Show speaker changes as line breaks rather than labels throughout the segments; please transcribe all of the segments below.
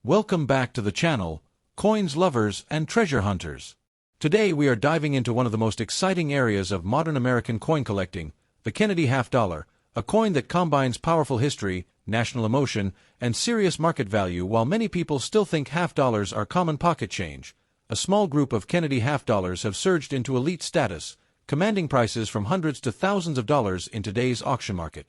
Welcome back to the channel, coins lovers and treasure hunters. Today we are diving into one of the most exciting areas of modern American coin collecting, the Kennedy half dollar, a coin that combines powerful history, national emotion, and serious market value. While many people still think half dollars are common pocket change, a small group of Kennedy half dollars have surged into elite status, commanding prices from hundreds to thousands of dollars in today's auction market.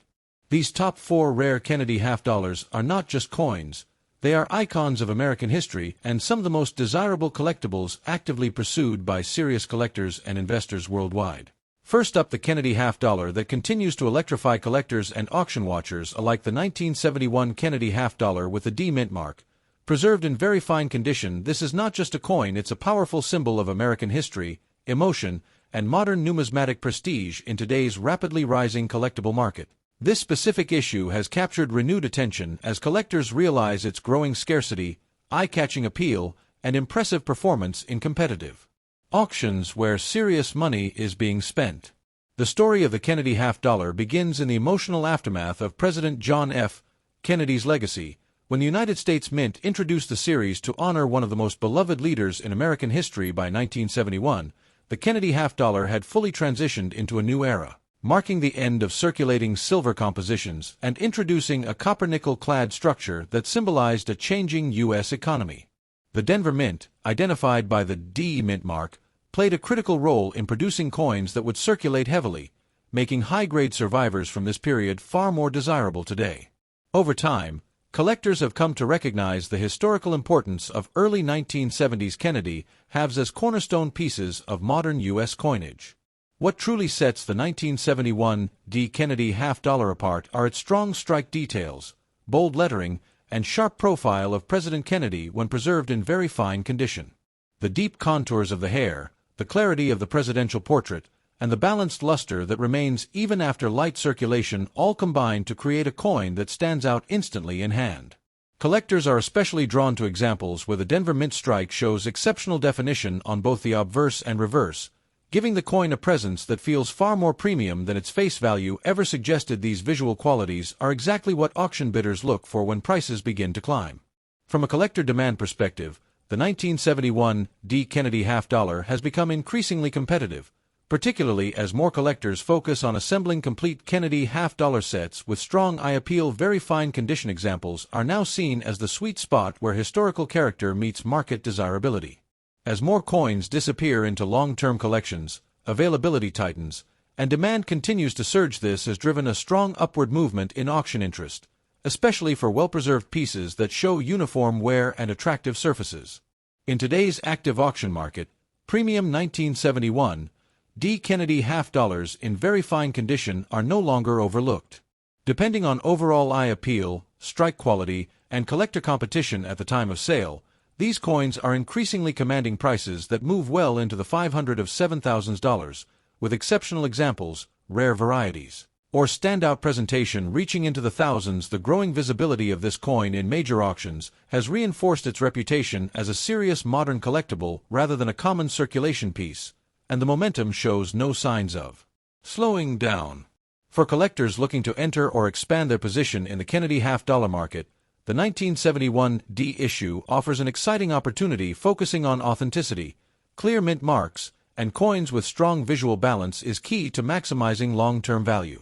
These top 4 rare Kennedy half dollars are not just coins. They are icons of American history and some of the most desirable collectibles actively pursued by serious collectors and investors worldwide. First up, the Kennedy half dollar that continues to electrify collectors and auction watchers alike. The 1971 Kennedy half dollar with the D mint mark. Preserved in very fine condition, this is not just a coin, it's a powerful symbol of American history, emotion, and modern numismatic prestige in today's rapidly rising collectible market. This specific issue has captured renewed attention as collectors realize its growing scarcity, eye-catching appeal, and impressive performance in competitive auctions where serious money is being spent. The story of the Kennedy half dollar begins in the emotional aftermath of President John F. Kennedy's legacy, when the United States Mint introduced the series to honor one of the most beloved leaders in American history. By 1971, the Kennedy half dollar had fully transitioned into a new era, marking the end of circulating silver compositions and introducing a copper-nickel-clad structure that symbolized a changing U.S. economy. The Denver Mint, identified by the D mint mark, played a critical role in producing coins that would circulate heavily, making high-grade survivors from this period far more desirable today. Over time, collectors have come to recognize the historical importance of early 1970s Kennedy halves as cornerstone pieces of modern U.S. coinage. What truly sets the 1971 D Kennedy half dollar apart are its strong strike details, bold lettering, and sharp profile of President Kennedy when preserved in very fine condition. The deep contours of the hair, the clarity of the presidential portrait, and the balanced luster that remains even after light circulation all combine to create a coin that stands out instantly in hand. Collectors are especially drawn to examples where the Denver Mint strike shows exceptional definition on both the obverse and reverse, giving the coin a presence that feels far more premium than its face value ever suggested. These visual qualities are exactly what auction bidders look for when prices begin to climb. From a collector demand perspective, the 1971 D Kennedy half dollar has become increasingly competitive, particularly as more collectors focus on assembling complete Kennedy half dollar sets with strong eye appeal. Very fine condition examples are now seen as the sweet spot where historical character meets market desirability. As more coins disappear into long-term collections, availability tightens, and demand continues to surge. This has driven a strong upward movement in auction interest, especially for well-preserved pieces that show uniform wear and attractive surfaces. In today's active auction market, premium 1971 D Kennedy half dollars in very fine condition are no longer overlooked. Depending on overall eye appeal, strike quality, and collector competition at the time of sale, these coins are increasingly commanding prices that move well into the $500 to $7,000, with exceptional examples, rare varieties, or standout presentation reaching into the thousands. The growing visibility of this coin in major auctions has reinforced its reputation as a serious modern collectible rather than a common circulation piece, and the momentum shows no signs of slowing down. For collectors looking to enter or expand their position in the Kennedy half dollar market, the 1971 D issue offers an exciting opportunity. Focusing on authenticity, clear mint marks, and coins with strong visual balance is key to maximizing long-term value.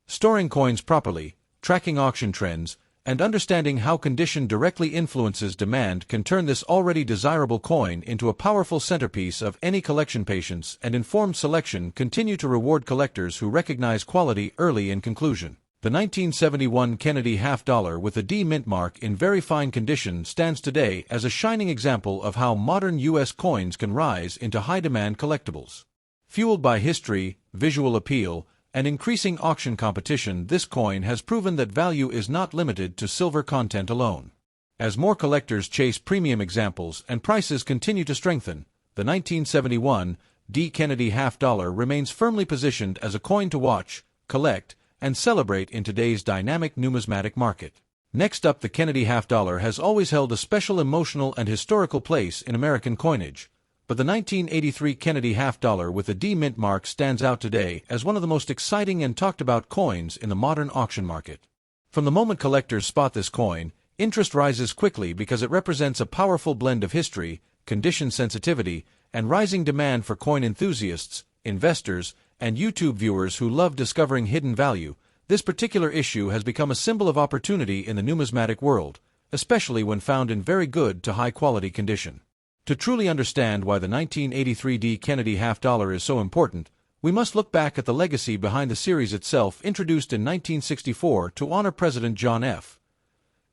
Storing coins properly, tracking auction trends, and understanding how condition directly influences demand can turn this already desirable coin into a powerful centerpiece of any collection. Patience and informed selection continue to reward collectors who recognize quality early. In conclusion, the 1971 Kennedy half dollar with the D mint mark in very fine condition stands today as a shining example of how modern U.S. coins can rise into high-demand collectibles. Fueled by history, visual appeal, and increasing auction competition, this coin has proven that value is not limited to silver content alone. As more collectors chase premium examples and prices continue to strengthen, the 1971 D Kennedy half dollar remains firmly positioned as a coin to watch, collect, and celebrate in today's dynamic numismatic market. Next up, the Kennedy half dollar has always held a special emotional and historical place in American coinage, but the 1983 Kennedy half dollar with the D mint mark stands out today as one of the most exciting and talked about coins in the modern auction market. From the moment collectors spot this coin, interest rises quickly because it represents a powerful blend of history, condition sensitivity, and rising demand for coin enthusiasts, investors, and YouTube viewers who love discovering hidden value. This particular issue has become a symbol of opportunity in the numismatic world, especially when found in very good to high-quality condition. To truly understand why the 1983 D. Kennedy half-dollar is so important, we must look back at the legacy behind the series itself, introduced in 1964 to honor President John F.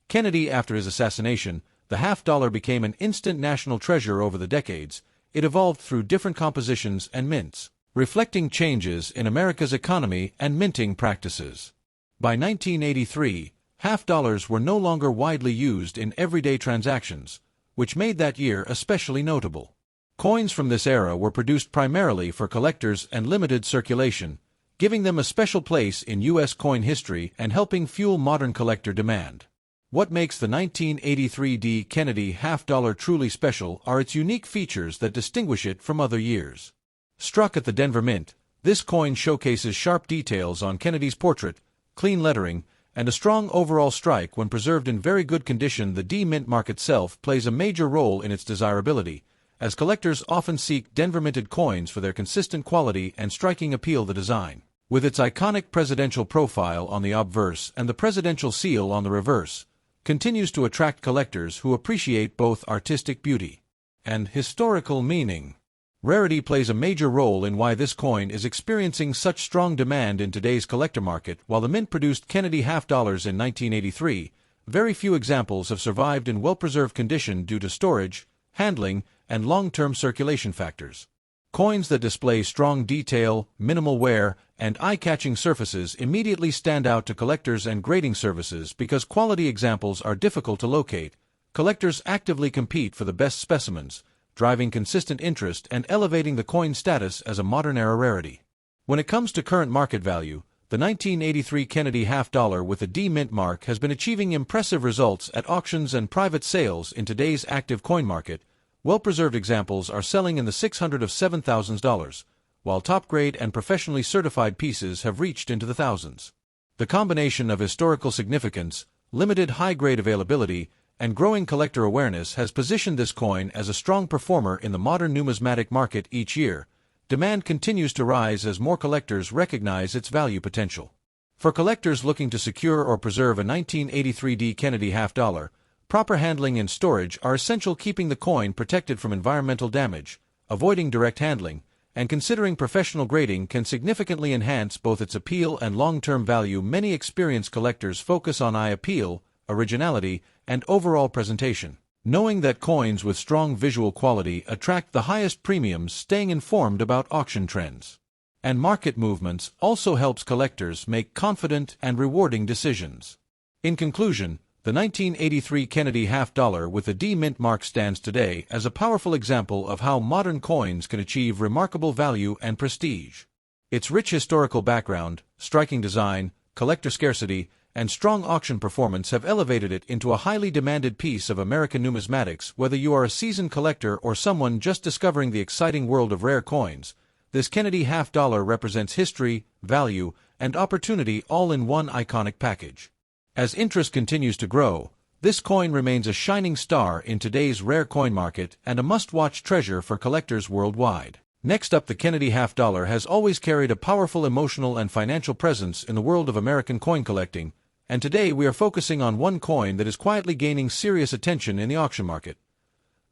Kennedy. After his assassination, the half-dollar became an instant national treasure. Over the decades, it evolved through different compositions and mints, reflecting changes in America's economy and minting practices. By 1983, half-dollars were no longer widely used in everyday transactions, which made that year especially notable. Coins from this era were produced primarily for collectors and limited circulation, giving them a special place in U.S. coin history and helping fuel modern collector demand. What makes the 1983 D. Kennedy half-dollar truly special are its unique features that distinguish it from other years. Struck at the Denver Mint, this coin showcases sharp details on Kennedy's portrait, clean lettering, and a strong overall strike. When preserved in very good condition, the D Mint mark itself plays a major role in its desirability, as collectors often seek Denver-minted coins for their consistent quality and striking appeal. The design, with its iconic presidential profile on the obverse and the presidential seal on the reverse, continues to attract collectors who appreciate both artistic beauty and historical meaning. Rarity plays a major role in why this coin is experiencing such strong demand in today's collector market. While the Mint produced Kennedy half-dollars in 1983, very few examples have survived in well-preserved condition due to storage, handling, and long-term circulation factors. Coins that display strong detail, minimal wear, and eye-catching surfaces immediately stand out to collectors and grading services. Because quality examples are difficult to locate, collectors actively compete for the best specimens, driving consistent interest and elevating the coin's status as a modern-era rarity. When it comes to current market value, the 1983 Kennedy half-dollar with a D Mint mark has been achieving impressive results at auctions and private sales. In today's active coin market, well-preserved examples are selling in the $600,000 to $7,000, while top-grade and professionally certified pieces have reached into the thousands. The combination of historical significance, limited high-grade availability, and growing collector awareness has positioned this coin as a strong performer in the modern numismatic market. Each year, demand continues to rise as more collectors recognize its value potential. For collectors looking to secure or preserve a 1983 D. Kennedy half-dollar, proper handling and storage are essential. Keeping the coin protected from environmental damage, avoiding direct handling, and considering professional grading can significantly enhance both its appeal and long-term value. Many experienced collectors focus on eye appeal, originality, and overall presentation, knowing that coins with strong visual quality attract the highest premiums. Staying informed about auction trends and market movements also helps collectors make confident and rewarding decisions. In conclusion, the 1983 Kennedy half-dollar with the D Mint mark stands today as a powerful example of how modern coins can achieve remarkable value and prestige. Its rich historical background, striking design, collector scarcity, and strong auction performance have elevated it into a highly demanded piece of American numismatics. Whether you are a seasoned collector or someone just discovering the exciting world of rare coins, this Kennedy half-dollar represents history, value, and opportunity all in one iconic package. As interest continues to grow, this coin remains a shining star in today's rare coin market and a must-watch treasure for collectors worldwide. Next up, the Kennedy half-dollar has always carried a powerful emotional and financial presence in the world of American coin collecting, and today we are focusing on one coin that is quietly gaining serious attention in the auction market.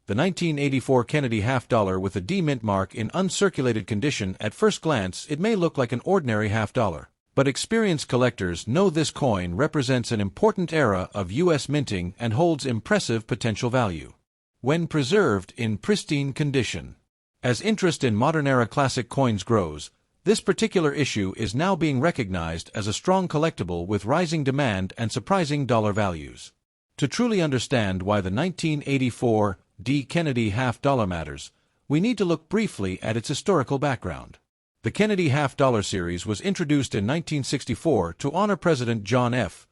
The 1984 Kennedy half-dollar with a D Mint mark in uncirculated condition. At first glance, it may look like an ordinary half-dollar, but experienced collectors know this coin represents an important era of U.S. minting and holds impressive potential value when preserved in pristine condition. As interest in modern-era classic coins grows, this particular issue is now being recognized as a strong collectible with rising demand and surprising dollar values. To truly understand why the 1984 D. Kennedy half-dollar matters, we need to look briefly at its historical background. The Kennedy half-dollar series was introduced in 1964 to honor President John F.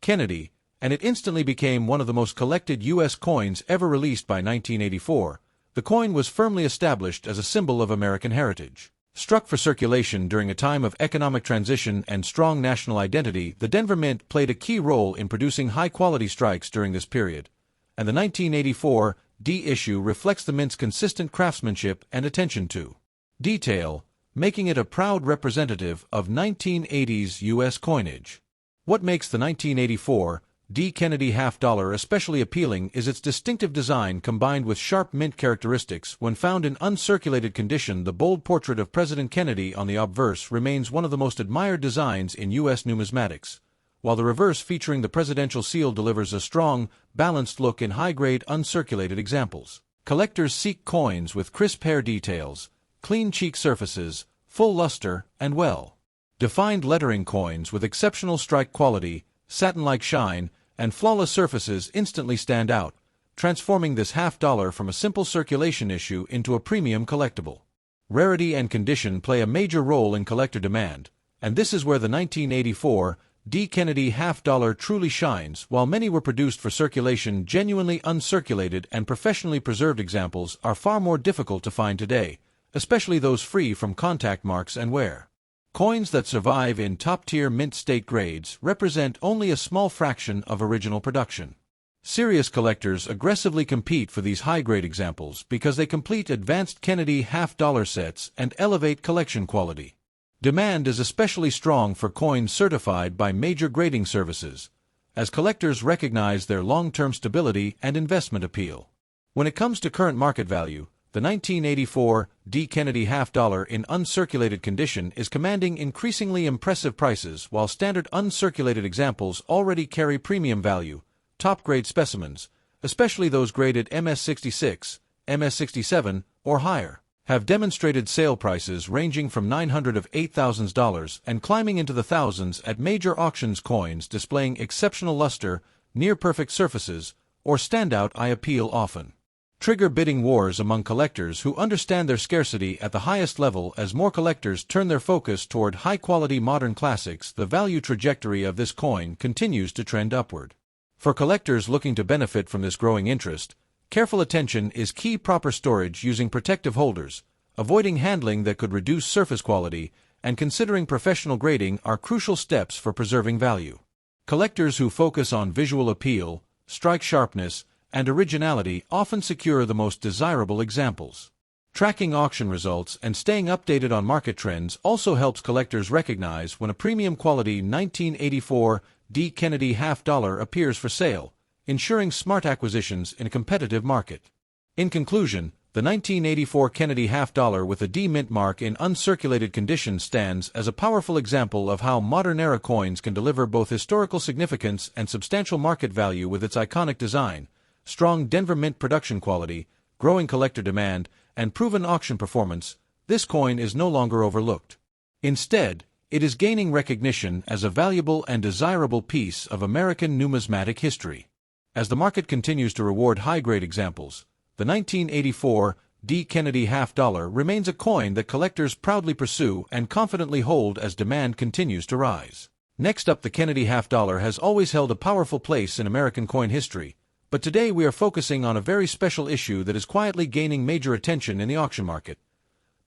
Kennedy, and it instantly became one of the most collected U.S. coins ever released. By 1984, the coin was firmly established as a symbol of American heritage. Struck for circulation during a time of economic transition and strong national identity, the Denver Mint played a key role in producing high-quality strikes during this period, and the 1984 D issue reflects the Mint's consistent craftsmanship and attention to detail, making it a proud representative of 1980s U.S. coinage. What makes the 1984 D Kennedy half-dollar especially appealing is its distinctive design combined with sharp mint characteristics. When found in uncirculated condition, the bold portrait of President Kennedy on the obverse remains one of the most admired designs in U.S. numismatics, while the reverse featuring the presidential seal delivers a strong, balanced look in high-grade uncirculated examples. Collectors seek coins with crisp hair details, clean cheek surfaces, full luster, and well-defined lettering. Coins with exceptional strike quality, satin-like shine, and flawless surfaces instantly stand out, transforming this half-dollar from a simple circulation issue into a premium collectible. Rarity and condition play a major role in collector demand, and this is where the 1984 D Kennedy half-dollar truly shines. While many were produced for circulation, genuinely uncirculated and professionally preserved examples are far more difficult to find today, especially those free from contact marks and wear. Coins that survive in top-tier mint state grades represent only a small fraction of original production. Serious collectors aggressively compete for these high-grade examples because they complete advanced Kennedy half-dollar sets and elevate collection quality. Demand is especially strong for coins certified by major grading services, as collectors recognize their long-term stability and investment appeal. When it comes to current market value, the 1984 D Kennedy half-dollar in uncirculated condition is commanding increasingly impressive prices, while standard uncirculated examples already carry premium value. Top-grade specimens, especially those graded MS66, MS67, or higher, have demonstrated sale prices ranging from $900 to $8,000 and climbing into the thousands at major auctions. Coins displaying exceptional luster, near-perfect surfaces, or standout eye appeal often trigger bidding wars among collectors who understand their scarcity at the highest level. As more collectors turn their focus toward high-quality modern classics, the value trajectory of this coin continues to trend upward. For collectors looking to benefit from this growing interest, careful attention is key. Proper storage using protective holders, avoiding handling that could reduce surface quality, and considering professional grading are crucial steps for preserving value. Collectors who focus on visual appeal, strike sharpness, and originality often secure the most desirable examples. Tracking auction results and staying updated on market trends also helps collectors recognize when a premium quality 1984 D Kennedy half-dollar appears for sale, ensuring smart acquisitions in a competitive market. In conclusion, the 1984 Kennedy half-dollar with a D mint mark in uncirculated condition stands as a powerful example of how modern-era coins can deliver both historical significance and substantial market value. With its iconic design, strong Denver Mint production quality, growing collector demand, and proven auction performance, this coin is no longer overlooked. Instead, it is gaining recognition as a valuable and desirable piece of American numismatic history. As the market continues to reward high-grade examples, the 1984 D Kennedy half-dollar remains a coin that collectors proudly pursue and confidently hold as demand continues to rise. Next up, the Kennedy half-dollar has always held a powerful place in American coin history, but today we are focusing on a very special issue that is quietly gaining major attention in the auction market.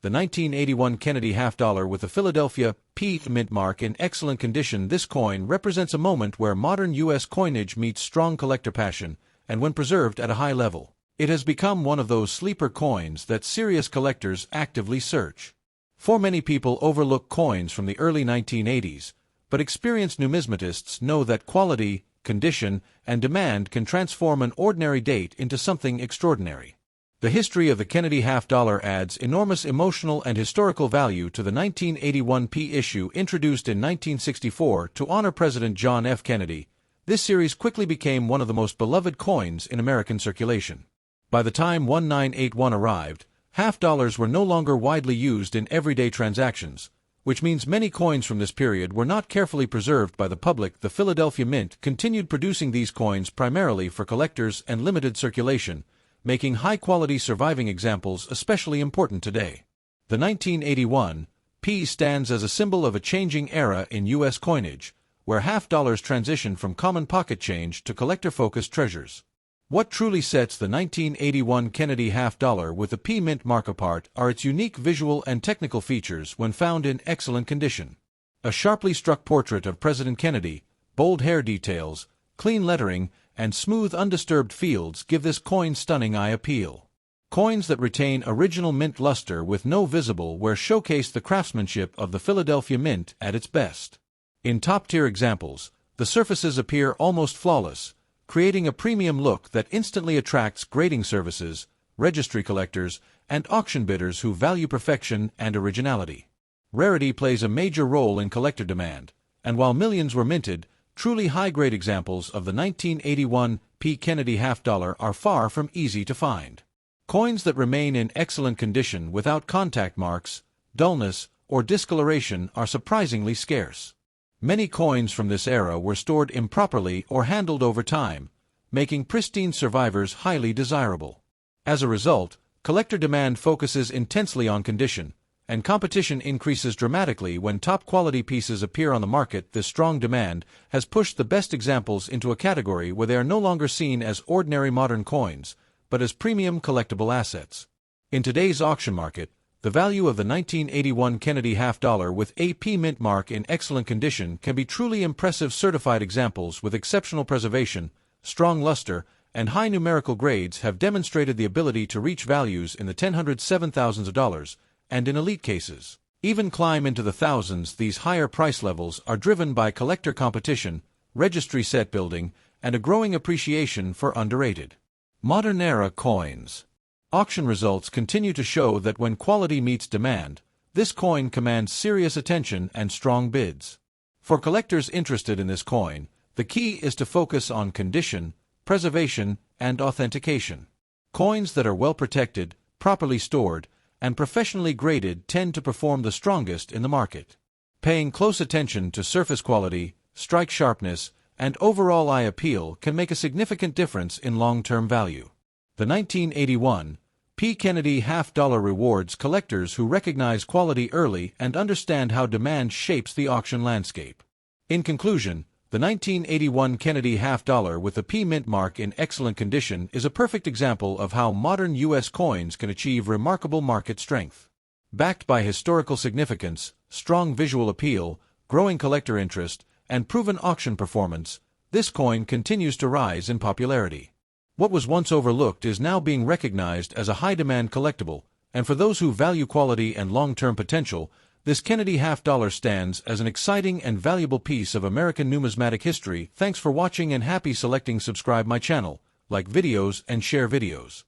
The 1981 Kennedy half-dollar with the Philadelphia P mint mark in excellent condition. This coin represents a moment where modern U.S. coinage meets strong collector passion, and when preserved at a high level, it has become one of those sleeper coins that serious collectors actively search for. Many people overlook coins from the early 1980s, but experienced numismatists know that quality, condition, and demand can transform an ordinary date into something extraordinary. The history of the Kennedy half-dollar adds enormous emotional and historical value to the 1981 P issue introduced in 1964 to honor President John F. Kennedy. This series quickly became one of the most beloved coins in American circulation. By the time 1981 arrived, half-dollars were no longer widely used in everyday transactions, which means many coins from this period were not carefully preserved by the public. The Philadelphia Mint continued producing these coins primarily for collectors and limited circulation, making high-quality surviving examples especially important today. The 1981 P stands as a symbol of a changing era in U.S. coinage, where half-dollars transitioned from common pocket change to collector-focused treasures. What truly sets the 1981 Kennedy half-dollar with the P Mint mark apart are its unique visual and technical features when found in excellent condition. A sharply struck portrait of President Kennedy, bold hair details, clean lettering, and smooth undisturbed fields give this coin stunning eye appeal. Coins that retain original mint luster with no visible wear showcase the craftsmanship of the Philadelphia Mint at its best. In top-tier examples, the surfaces appear almost flawless, creating a premium look that instantly attracts grading services, registry collectors, and auction bidders who value perfection and originality. Rarity plays a major role in collector demand, and while millions were minted, truly high-grade examples of the 1981 P. Kennedy half-dollar are far from easy to find. Coins that remain in excellent condition without contact marks, dullness, or discoloration are surprisingly scarce. Many coins from this era were stored improperly or handled over time, making pristine survivors highly desirable. As a result, collector demand focuses intensely on condition, and competition increases dramatically when top-quality pieces appear on the market. This strong demand has pushed the best examples into a category where they are no longer seen as ordinary modern coins, but as premium collectible assets. In today's auction market, the value of the 1981 Kennedy half-dollar with a P Mint mark in excellent condition can be truly impressive. Certified examples with exceptional preservation, strong luster, and high numerical grades have demonstrated the ability to reach values in the $10,000s of dollars, and in elite cases, even climb into the thousands. These higher price levels are driven by collector competition, registry set building, and a growing appreciation for underrated modern-era coins. Auction results continue to show that when quality meets demand, this coin commands serious attention and strong bids. For collectors interested in this coin, the key is to focus on condition, preservation, and authentication. Coins that are well protected, properly stored, and professionally graded tend to perform the strongest in the market. Paying close attention to surface quality, strike sharpness, and overall eye appeal can make a significant difference in long-term value. The 1981 P. Kennedy half-dollar rewards collectors who recognize quality early and understand how demand shapes the auction landscape. In conclusion, the 1981 Kennedy half-dollar with the P Mint mark in excellent condition is a perfect example of how modern U.S. coins can achieve remarkable market strength. Backed by historical significance, strong visual appeal, growing collector interest, and proven auction performance, this coin continues to rise in popularity. What was once overlooked is now being recognized as a high-demand collectible, and for those who value quality and long-term potential, this Kennedy half-dollar stands as an exciting and valuable piece of American numismatic history. Thanks for watching and happy selecting. Subscribe my channel, like videos and share videos.